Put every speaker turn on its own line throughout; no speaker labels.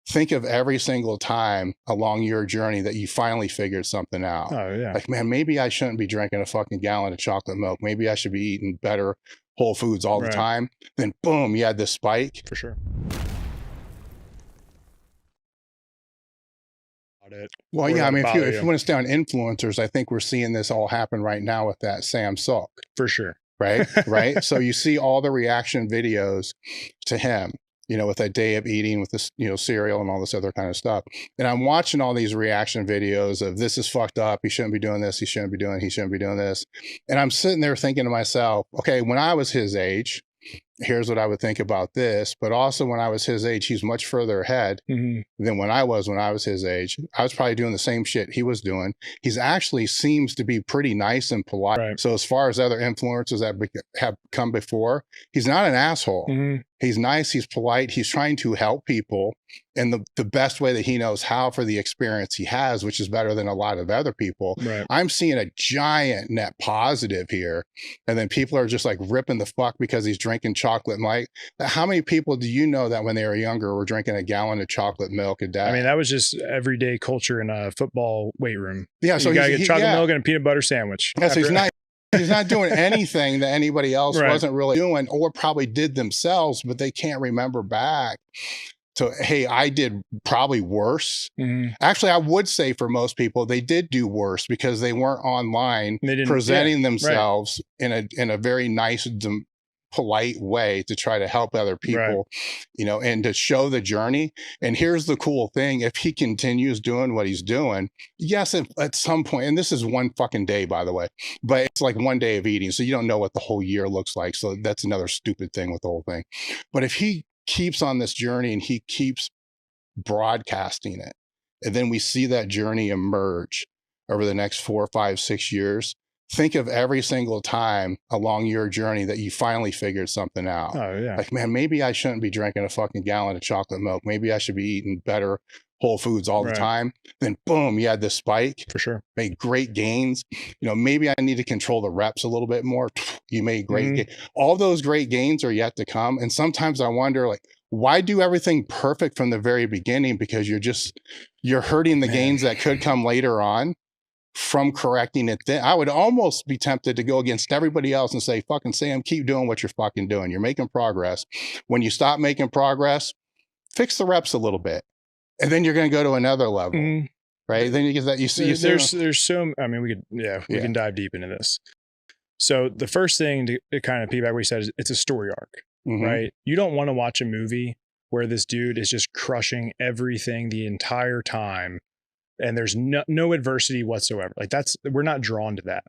think of every single time along your journey that you finally figured something out.
Oh yeah.
Like, man, maybe I shouldn't be drinking a fucking gallon of chocolate milk. Maybe I should be eating better whole foods all the time. Then boom, you had this spike.
For sure.
Well, yeah, I mean, if you want to stay on influencers, I think we're seeing this all happen right now with that Sam Sulek.
For sure.
Right? Right? So you see all the reaction videos to him, you know, with that day of eating with this, you know, cereal and all this other kind of stuff. And I'm watching all these reaction videos of this is fucked up. He shouldn't be doing this. He shouldn't be doing this. And I'm sitting there thinking to myself, okay, when I was his age, here's what I would think about this. But also when I was his age, he's much further ahead than when I was his age. I was probably doing the same shit he was doing. He's actually seems to be pretty nice and polite.
Right.
So as far as other influencers that have come before, he's not an asshole. He's nice. He's polite. He's trying to help people in the best way that he knows how for the experience he has, which is better than a lot of other people.
Right.
I'm seeing a giant net positive here. And then people are just like ripping the fuck because he's drinking chocolate milk. How many people do you know that when they were younger were drinking a gallon of chocolate milk a day?
I mean, that was just everyday culture in a football weight room.
Yeah. So
you gotta get chocolate milk and a peanut butter sandwich.
Yeah, so he's not doing anything that anybody else wasn't really doing or probably did themselves, but they can't remember back. So, hey, I did probably worse. Actually, I would say for most people, they did do worse because they weren't online presenting themselves in a very nice, polite way to try to help other people, you know, and to show the journey. And here's the cool thing. If he continues doing what he's doing, yes, at some point, and this is one fucking day, by the way, but it's like one day of eating. So you don't know what the whole year looks like. So that's another stupid thing with the whole thing. But if he keeps on this journey and he keeps broadcasting it, and then we see that journey emerge over the next 4, 5, 6 years, think of every single time along your journey that you finally figured something out.
Oh yeah.
Like, man, maybe I shouldn't be drinking a fucking gallon of chocolate milk. Maybe I should be eating better whole foods all the time. Then boom, you had this spike.
For sure.
Made great gains. You know, maybe I need to control the reps a little bit more. You made great gains. All those great gains are yet to come. And sometimes I wonder, like, why do everything perfect from the very beginning? Because you're hurting the gains that could come later on from correcting it. Then I would almost be tempted to go against everybody else and say, fucking Sam, keep doing what you're fucking doing. You're making progress. When you stop making progress, fix the reps a little bit. And then you're going to go to another level, right? Then you get that,
there's so, I mean, we can dive deep into this. So the first thing to kind of piggyback what you said is it's a story arc, right? You don't want to watch a movie where this dude is just crushing everything the entire time and there's no adversity whatsoever. Like we're not drawn to that.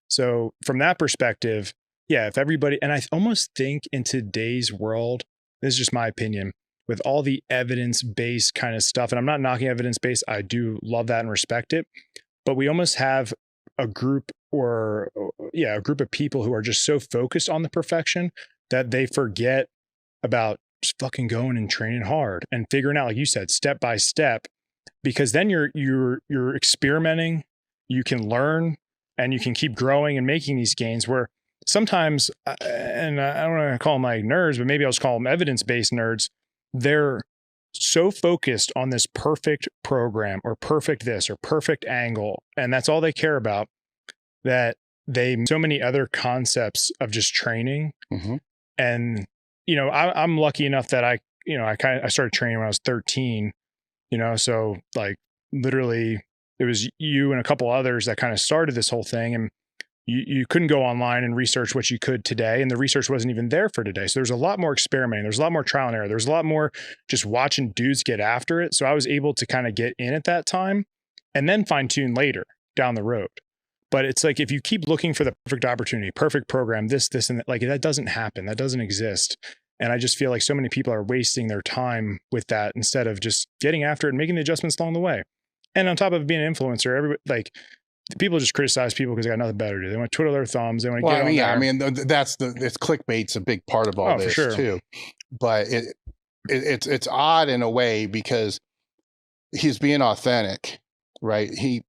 So from that perspective, yeah, if everybody, and I almost think in today's world, this is just my opinion, with all the evidence-based kind of stuff, and I'm not knocking evidence-based, I do love that and respect it, but we almost have a group of people who are just so focused on the perfection that they forget about just fucking going and training hard and figuring out, like you said, step by step, because then you're experimenting, you can learn, and you can keep growing and making these gains where sometimes, and I don't want to call them like nerds, but maybe I'll just call them evidence-based nerds. They're so focused on this perfect program or perfect this or perfect angle, and that's all they care about, that so many other concepts of just training. And, you know, I'm lucky enough that I started training when I was 13, you know, so like literally it was you and a couple others that kind of started this whole thing, and you couldn't go online and research what you could today. And the research wasn't even there for today. So there's a lot more experimenting. There's a lot more trial and error. There's a lot more just watching dudes get after it. So I was able to kind of get in at that time and then fine tune later down the road. But it's like, if you keep looking for the perfect opportunity, perfect program, this, and that, like that doesn't happen. That doesn't exist. And I just feel like so many people are wasting their time with that instead of just getting after it and making the adjustments along the way. And on top of being an influencer, everybody, like, people just criticize people because they got nothing better to do. They want to twiddle their thumbs. They want to get on there.
I mean, it's clickbait's a big part of all this too. But it's odd in a way because he's being authentic, right? He's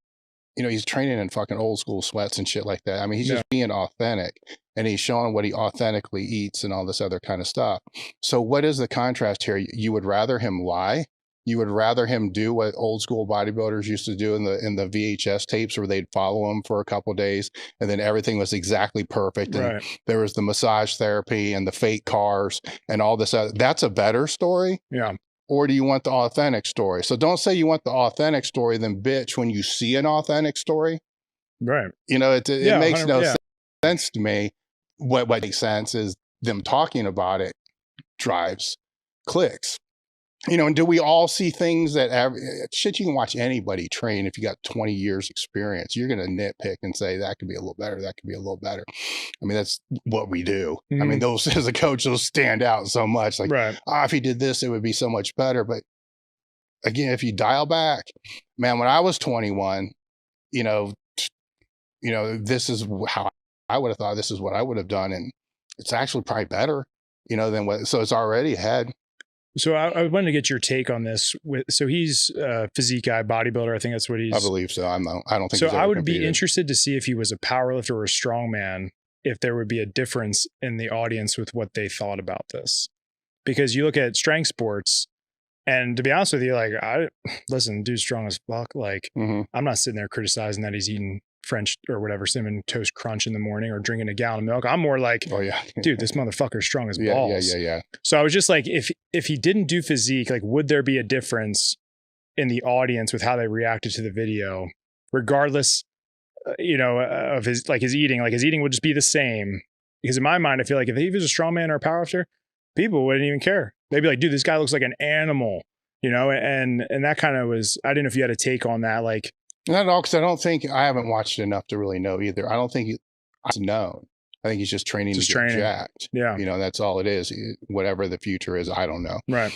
training in fucking old school sweats and shit like that. I mean, he's just being authentic, and he's showing what he authentically eats and all this other kind of stuff. So what is the contrast here? You would rather him lie You would rather him do what old school bodybuilders used to do in the VHS tapes, where they'd follow him for a couple of days and then everything was exactly perfect. And there was the massage therapy and the fake cars and all this other. That's a better story.
Yeah.
Or do you want the authentic story? So don't say you want the authentic story, then bitch when you see an authentic story.
Right.
You know, it makes no sense to me. What makes sense is them talking about it drives clicks. You know, and do we all see things that shit, you can watch anybody train. If you got 20 years experience, you're going to nitpick and say that could be a little better. That could be a little better. I mean, that's what we do. I mean, those as a coach, those stand out so much. Like, if he did this, it would be so much better. But again, if you dial back, man, when I was 21, you know, this is how I would have thought, this is what I would have done. And it's actually probably better, you know, than what, so it's already ahead.
So I wanted to get your take on this. So he's a physique guy, bodybuilder. I think that's what he's.
I believe so. I don't think.
So I would be interested to see if he was a powerlifter or a strongman, if there would be a difference in the audience with what they thought about this. Because you look at strength sports, and to be honest with you, like, listen, dude's strong as fuck. Like, I'm not sitting there criticizing that he's eating French or whatever cinnamon toast crunch in the morning or drinking a gallon of milk. I'm more like, oh yeah, dude, this motherfucker's strong as balls.
Yeah.
So I was just like, if he didn't do physique, like, would there be a difference in the audience with how they reacted to the video, regardless, of his eating? Like, his eating would just be the same. Because in my mind, I feel like if he was a strongman or a powerlifter, people wouldn't even care. They'd be like, dude, this guy looks like an animal, and that kind of was, I didn't know if you had a take on that. Like,
not at all, because I haven't watched enough to really know either. I don't think it's known. I think he's just training to get jacked.
Yeah.
That's all it is. Whatever the future is, I don't know.
Right.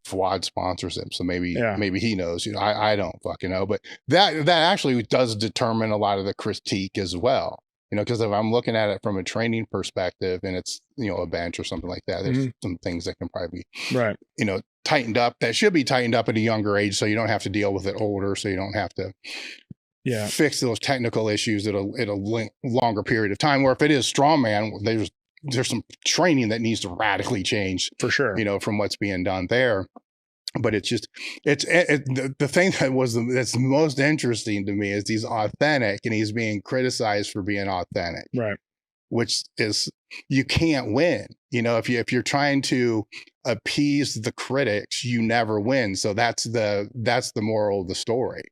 Fuad sponsors him, so maybe he knows. I don't fucking know. But that actually does determine a lot of the critique as well. Because if I'm looking at it from a training perspective and it's, a bench or something like that, there's some things that can probably be, tightened up, that should be tightened up at a younger age, so you don't have to deal with it older, so you don't have to fix those technical issues at a longer period of time. Where if it is strongman, there's some training that needs to radically change
for sure,
from what's being done there. But it's just, the thing that's most interesting to me is he's authentic and he's being criticized for being authentic.
Right.
Which is, you can't win. If you're trying to appease the critics, you never win. So that's the moral of the story.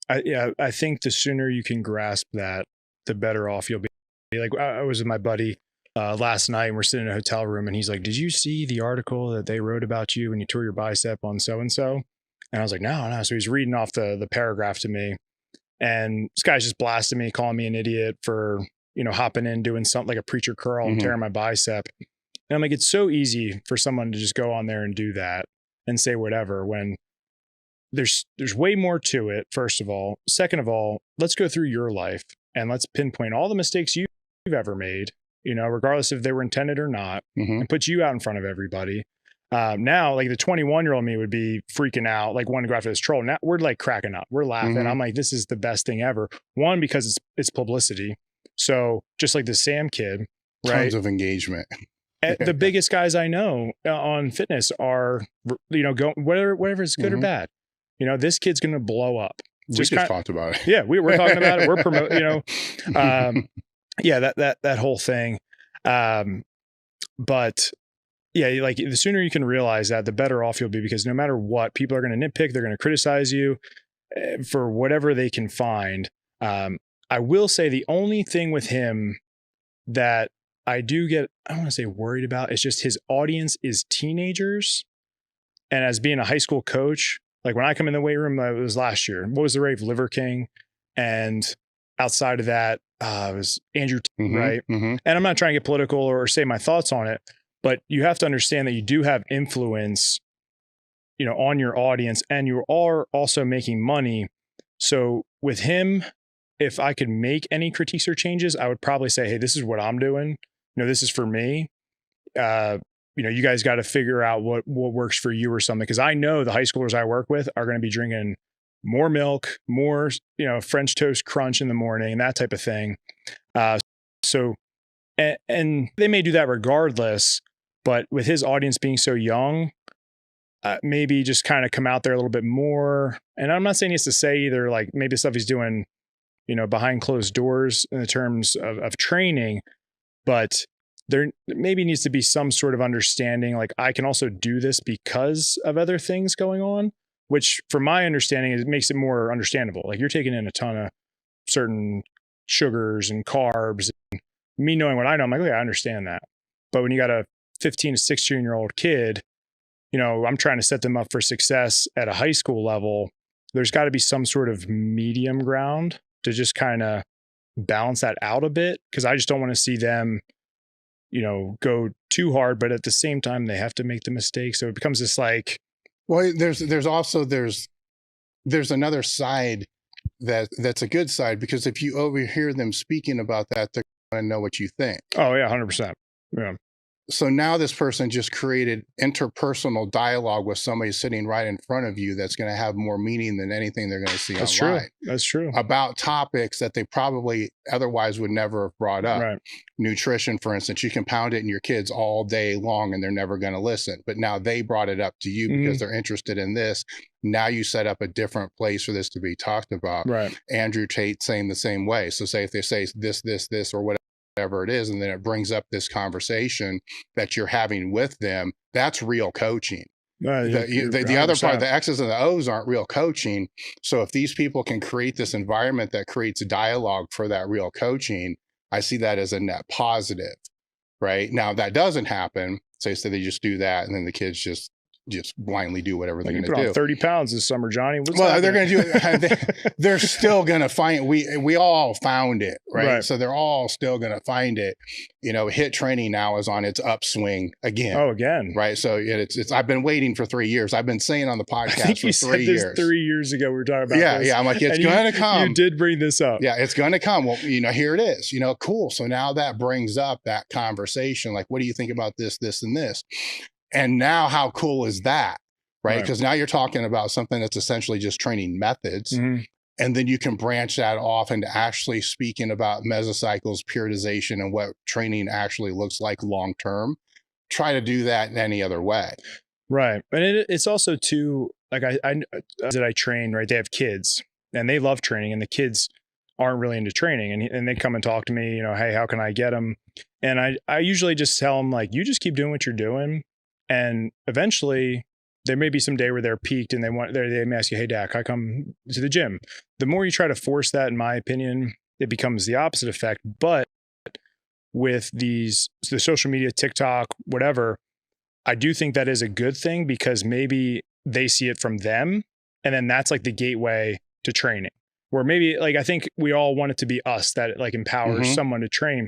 I think the sooner you can grasp that, the better off you'll be. Like, I was with my buddy last night, and we're sitting in a hotel room, and he's like, did you see the article that they wrote about you when you tore your bicep on so-and-so? And I was like, no. So he's reading off the paragraph to me, and this guy's just blasting me, calling me an idiot for, hopping in, doing something like a preacher curl and tearing my bicep. And I'm like, it's so easy for someone to just go on there and do that and say whatever, when there's way more to it, first of all. Second of all, let's go through your life and let's pinpoint all the mistakes you've ever made, regardless if they were intended or not, and put you out in front of everybody. Now, like, the 21-year-old me would be freaking out, like, wanting to go after this troll. Now we're like cracking up. We're laughing. I'm like, this is the best thing ever. One, because it's publicity. So just like the Sam kid, right?
Tons of engagement.
The biggest guys I know on fitness are, go whatever is good or bad. This kid's going to blow up.
We just talked about it.
Yeah, we're talking about it. We're promoting, that whole thing. But yeah, like, the sooner you can realize that, the better off you'll be, because no matter what, people are going to nitpick. They're going to criticize you for whatever they can find. I will say the only thing with him that I do get, I don't want to say worried about, is just his audience is teenagers. And as being a high school coach, like, when I come in the weight room, it was last year. What was the rave? Liver King. And outside of that, it was Andrew, right? And I'm not trying to get political or say my thoughts on it, but you have to understand that you do have influence, on your audience, and you are also making money. So with him, if I could make any critiques or changes, I would probably say, hey, this is what I'm doing. This is for me. You guys got to figure out what works for you or something. Because I know the high schoolers I work with are going to be drinking more milk, more, French toast crunch in the morning, that type of thing. So they may do that regardless, but with his audience being so young, maybe just kind of come out there a little bit more. And I'm not saying he has to say either, like maybe the stuff he's doing, behind closed doors in the terms of training, but there maybe needs to be some sort of understanding. Like I can also do this because of other things going on, which from my understanding, it makes it more understandable. Like you're taking in a ton of certain sugars and carbs, and me knowing what I know, I'm like, okay, I understand that. But when you got a 15 to 16-year-old kid, I'm trying to set them up for success at a high school level. There's got to be some sort of medium ground to just kind of balance that out a bit. Cause I just don't want to see them, go too hard, but at the same time, they have to make the mistake. So it becomes this like,
well, there's another side that's a good side, because if you overhear them speaking about that, they're going to know what you think.
Oh yeah, 100%. Yeah.
So now this person just created interpersonal dialogue with somebody sitting right in front of you that's going to have more meaning than anything they're going to see
That's
online.
True. That's true.
About topics that they probably otherwise would never have brought up.
Right.
Nutrition, for instance, you can pound it in your kids all day long and they're never going to listen. But now they brought it up to you because they're interested in this. Now you set up a different place for this to be talked about.
Right.
Andrew Tate saying the same way. So say if they say this, or whatever it is, and then it brings up this conversation that you're having with them, that's real coaching. The other part, the X's and the O's aren't real coaching. So if these people can create this environment that creates a dialogue for that real coaching, I see that as a net positive, right? Now, if that doesn't happen, say they just do that, and then the kids just blindly do whatever they're going to do.
30 pounds this summer, Johnny.
They're going to do it. They're still going to find, we all found it, right? So they're all still going to find it. HIIT training now is on its upswing again.
Oh, again.
Right. So it's I've been waiting for 3 years. I've been saying on the podcast for 3 years.
3 years ago, we were talking about this.
Yeah. I'm like, it's going to come.
You did bring this up.
Yeah, it's going to come. Well, here it is. Cool. So now that brings up that conversation. Like, what do you think about this, and this? And now how cool is that? Right. Because now you're talking about something that's essentially just training methods. And then you can branch that off into actually speaking about mesocycles, periodization, and what training actually looks like long term. Try to do that in any other way.
Right. And it's also too, like I train, right? They have kids and they love training, and the kids aren't really into training, and they come and talk to me, hey, how can I get them? And I usually just tell them, like, you just keep doing what you're doing. And eventually there may be some day where they're peaked and they may ask you, hey, Dak, I come to the gym. The more you try to force that, in my opinion, it becomes the opposite effect. But with the social media, TikTok, whatever, I do think that is a good thing, because maybe they see it from them. And then that's like the gateway to training, where maybe, like, I think we all want it to be us that like empowers someone to train.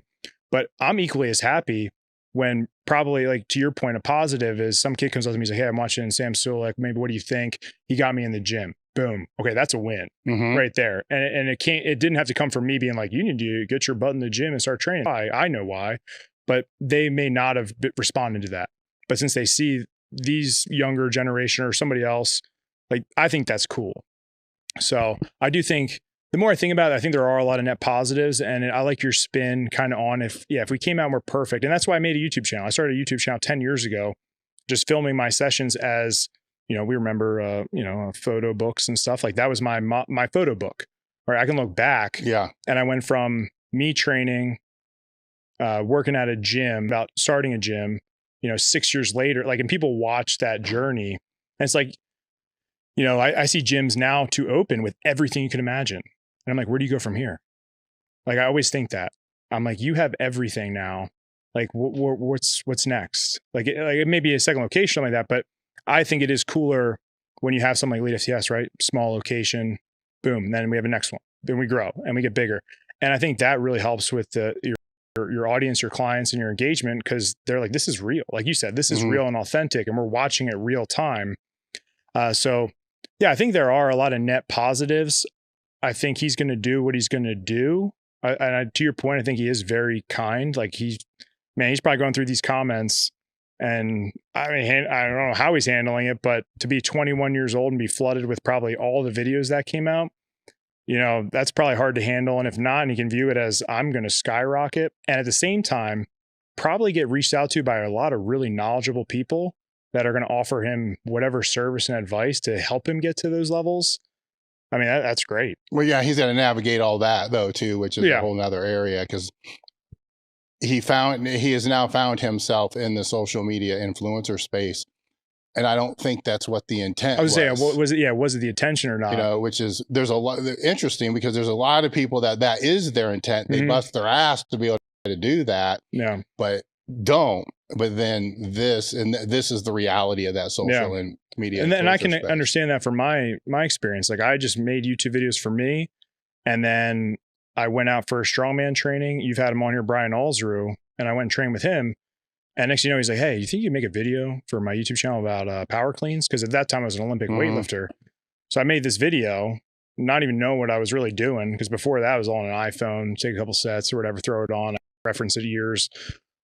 But I'm equally as happy when, probably, like, to your point, a positive is some kid comes up to me and says, hey, I'm watching Sam Sulek. Maybe what do you think? He got me in the gym. Boom. Okay, that's a win right there. And it didn't have to come from me being like, you need to get your butt in the gym and start training. I know why, but they may not have responded to that. But since they see these younger generation or somebody else, like, I think that's cool. So I do think, the more I think about it, I think there are a lot of net positives, and I like your spin kind of on if we came out and we're perfect. And that's why I made a YouTube channel. I started a YouTube channel 10 years ago, just filming my sessions as, we remember, photo books and stuff. Like, that was my photo book. Right? I can look back.
Yeah.
And I went from me training, working at a gym, about starting a gym, 6 years later, like, and people watch that journey. And it's like, I see gyms now to open with everything you can imagine. And I'm like, where do you go from here? Like, I always think that. I'm like, you have everything now. Like, what's next? Like it may be a second location, something like that, but I think it is cooler when you have something like elitefts, right? Small location, boom. And then we have a next one. Then we grow and we get bigger. And I think that really helps with your audience, your clients, and your engagement, because they're like, this is real. Like you said, this is real and authentic, and we're watching it real time. So yeah, I think there are a lot of net positives. I think he's going to do what he's going to do. And to your point, I think he is very kind. Like, he's probably going through these comments, and I don't know how he's handling it, but to be 21 years old and be flooded with probably all the videos that came out, that's probably hard to handle. And if not, and he can view it as, I'm going to skyrocket. And at the same time, probably get reached out to by a lot of really knowledgeable people that are going to offer him whatever service and advice to help him get to those levels. I mean, that's great.
Well, yeah, he's got to navigate all that though too, which is a whole nother area, because he has now found himself in the social media influencer space. And I don't think that's what the intent was.
I was saying, was it? Yeah, was it the intention or not?
You know, which is, there's a lot interesting, because there's a lot of people that is their intent. They bust their ass to be able to do that.
Yeah,
but don't. But then this is the reality of that social and media.
And I can understand that from my experience. Like, I just made YouTube videos for me, and then I went out for a strongman training. You've had him on here, Brian Alsrew, and I went and trained with him. And next thing you know, he's like, hey, you think you make a video for my YouTube channel about power cleans? Because at that time I was an Olympic weightlifter. So I made this video, not even know what I was really doing, because before that I was all on an iPhone, take a couple sets or whatever, throw it on, reference it years,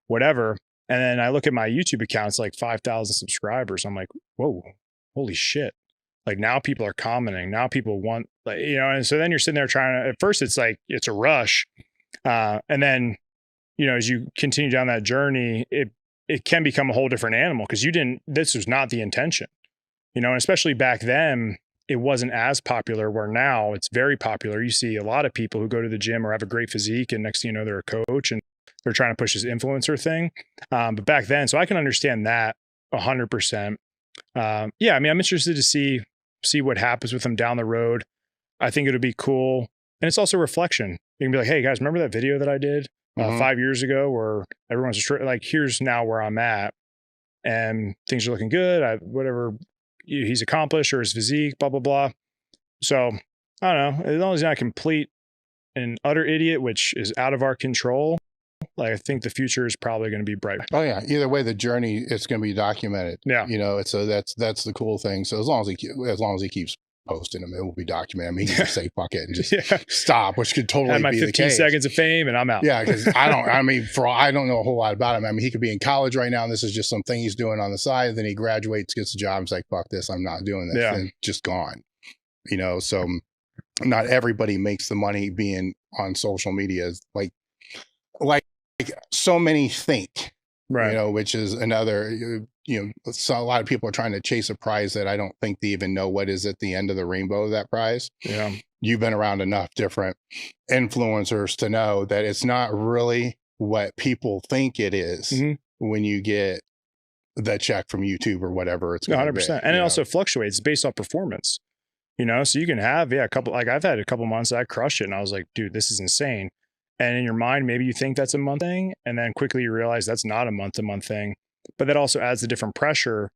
whatever. And then I look at my YouTube account, it's like 5,000 subscribers. I'm like, whoa, holy shit. Like, now people are commenting. Now people want, like, you know, and so then you're sitting there trying to, at first it's like, it's a rush. And then, you know, as you continue down that journey, it can become a whole different animal, because this was not the intention, you know, and especially back then, it wasn't as popular, where now it's very popular. You see a lot of people who go to the gym or have a great physique, and next thing you know, they're a coach and they're trying to push this influencer thing. But back then, so I can understand that 100%. Yeah, I mean, I'm interested to see what happens with them down the road. I think it'll be cool. And it's also reflection. You can be like, hey guys, remember that video that I did 5 years ago where everyone's like, here's now where I'm at, and things are looking good. Whatever he's accomplished, or his physique, blah, blah, blah. So I don't know, as long as he's not complete and utter idiot, which is out of our control, like, I think the future is probably going to be bright.
Oh yeah. Either way, the journey, it's going to be documented.
Yeah.
You know, that's the cool thing. So as long as he keeps posting them, it will be documented. I mean, he can just say fuck it and just stop, which could totally
be my 15 seconds of fame and I'm out.
Yeah, because I don't know a whole lot about him. I mean, he could be in college right now, and this is just something he's doing on the side. Then he graduates, gets a job, and he's like, fuck this, I'm not doing this, and just gone. You know, so not everybody makes the money being on social media, like so many think. Right. You know, which is another, you know, so a lot of people are trying to chase a prize that I don't think they even know what is at the end of the rainbow of that prize. Yeah. You've been around enough different influencers to know that it's not really what people think it is when you get the check from YouTube or whatever it's 100%.
And it also fluctuates based on performance, you know, so you can have, a couple, like I've had a couple months that I crushed it and I was like, dude, this is insane. And in your mind, maybe you think that's a month thing, and then quickly you realize that's not a month-to-month thing. But that also adds a different pressure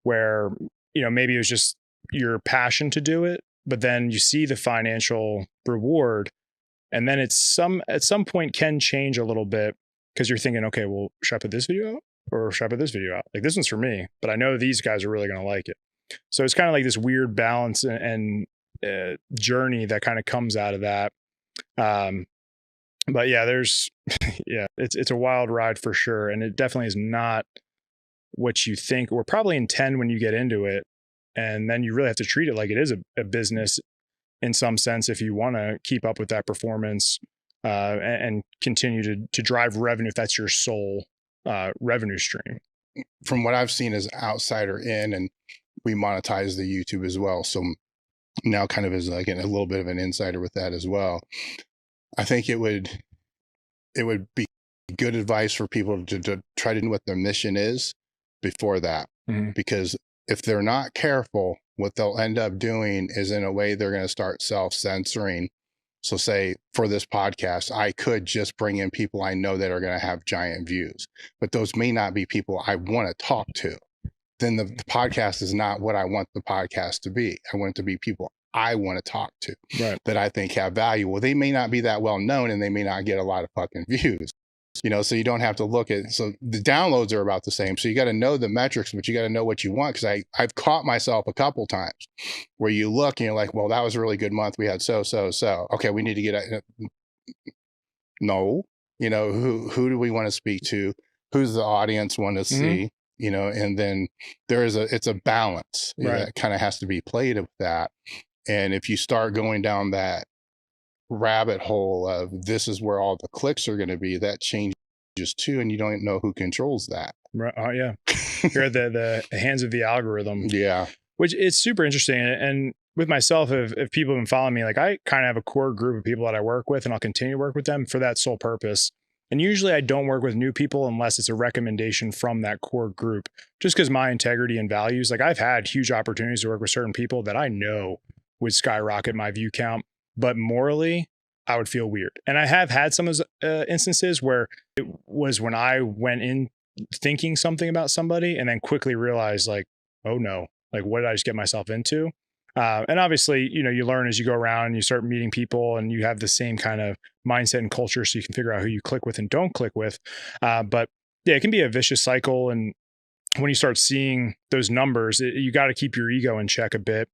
where, you know, maybe it was just your passion to do it, but then you see the financial reward, and then at some point can change a little bit, because you're thinking, okay, well, should I put this video out or should I put this video out? Like, this one's for me, but I know these guys are really going to like it. So it's kind of like this weird balance and journey that kind of comes out of that. But yeah, it's a wild ride for sure. And it definitely is not what you think or probably intend when you get into it. And then you really have to treat it like it is a business in some sense, if you want to keep up with that performance and continue to drive revenue, if that's your sole revenue stream.
From what I've seen as outsider in, and we monetize the YouTube as well. So now kind of as like a little bit of an insider with that as well. I think it would be good advice for people to try to know what their mission is before that, because if they're not careful, what they'll end up doing is, in a way, they're going to start self-censoring. So say for this podcast, I could just bring in people I know that are going to have giant views, but those may not be people I want to talk to. Then the podcast is not what I want the podcast to be. I want it to be people I want to talk to, that I think have value. Well, they may not be that well known, and they may not get a lot of fucking views, you know, so you don't have to look at, so the downloads are about the same. So you got to know the metrics, but you got to know what you want. Cause I've caught myself a couple times where you look and you're like, well, that was a really good month. We had so. Okay. We need to get no, you know, who do we want to speak to? Who's the audience want to see? You know, and then it's a balance that kind of has to be played with that. And if you start going down that rabbit hole of this is where all the clicks are going to be, that changes just 2 and you don't even know who controls that.
Right. Oh yeah. You're at the hands of the algorithm.
Yeah.
Which is super interesting. And with myself, if people have been following me, like I kind of have a core group of people that I work with, and I'll continue to work with them for that sole purpose. And usually I don't work with new people unless it's a recommendation from that core group, just because my integrity and values, like I've had huge opportunities to work with certain people that I know would skyrocket my view count, but morally I would feel weird. And I have had some of those instances where it was when I went in thinking something about somebody and then quickly realized like, oh no, like what did I just get myself into? And obviously, you know, you learn as you go around and you start meeting people and you have the same kind of mindset and culture, so you can figure out who you click with and don't click with. But yeah, it can be a vicious cycle. And when you start seeing those numbers, you got to keep your ego in check a bit.